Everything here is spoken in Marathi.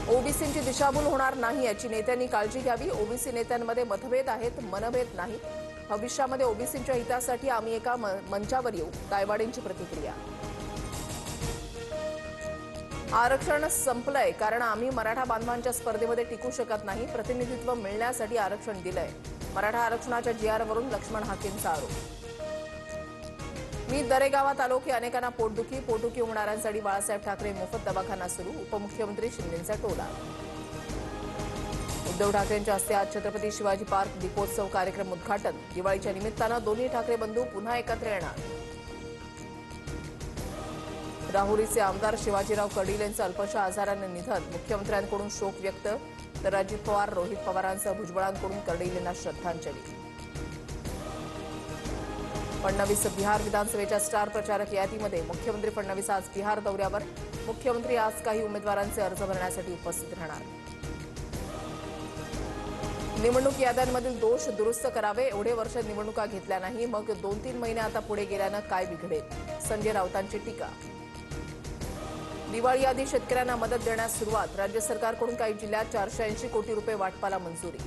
ओबीसींची दिशाभूल होणार नाही याची नेत्यांनी काळजी घ्यावी. ओबीसी नेत्यांमध्ये मतभेद आहेत, मनभेद नाही. भविष्यामध्ये ओबीसींच्या हितासाठी आम्ही एका मंचावर येऊ. तायवाडेंची प्रतिक्रिया. आरक्षण संपलंय कारण आम्ही मराठा बांधवांच्या स्पर्धेमध्ये टिकू शकत नाही. प्रतिनिधित्व मिळण्यासाठी आरक्षण दिलंय. मराठा आरक्षणाच्या जीआरवरून लक्ष्मण हाकेंचा आरोप. मी दरेगावात आलो की अनेकांना पोटदुखी होणाऱ्यांसाठी बाळासाहेब ठाकरे मोफत दवाखाना सुरू. उपमुख्यमंत्री शिंदेंचा टोला. उद्धव ठाकरेंच्या हस्ते आज छत्रपती शिवाजी पार्क दीपोत्सव कार्यक्रम उद्घाटन. दिवाळीच्या निमित्तानं दोन्ही ठाकरे बंधू पुन्हा एकत्र येणार. राहुरीचे आमदार शिवाजीराव कर्डिल यांचं अल्पशा आजारानं निधन. मुख्यमंत्र्यांकडून शोक व्यक्त तर अजित पवार, रोहित पवारांसह भुजबळांकडून कर्डिल यांना श्रद्धांजली. फडणवीस बिहार विधानसभेच्या स्टार प्रचारक यादीमध्ये. मुख्यमंत्री फडणवीस आज बिहार दौऱ्यावर. मुख्यमंत्री आज काही उमेदवारांचे अर्ज भरण्यासाठी उपस्थित राहणार. निवडणूक याद्यांमधील दोष दुरुस्त करावे. एवढे वर्ष निवडणुका घेतल्या नाही, मग 2-3 महिने आता पुढे गेल्यानं काय बिघडेल. संजय राऊतांची टीका. दिवाळी आधी शेतकऱ्यांना मदत देण्यास सुरुवात. राज्य सरकारकडून काही जिल्ह्यात 480 कोटी रुपये वाटपाला मंजुरी.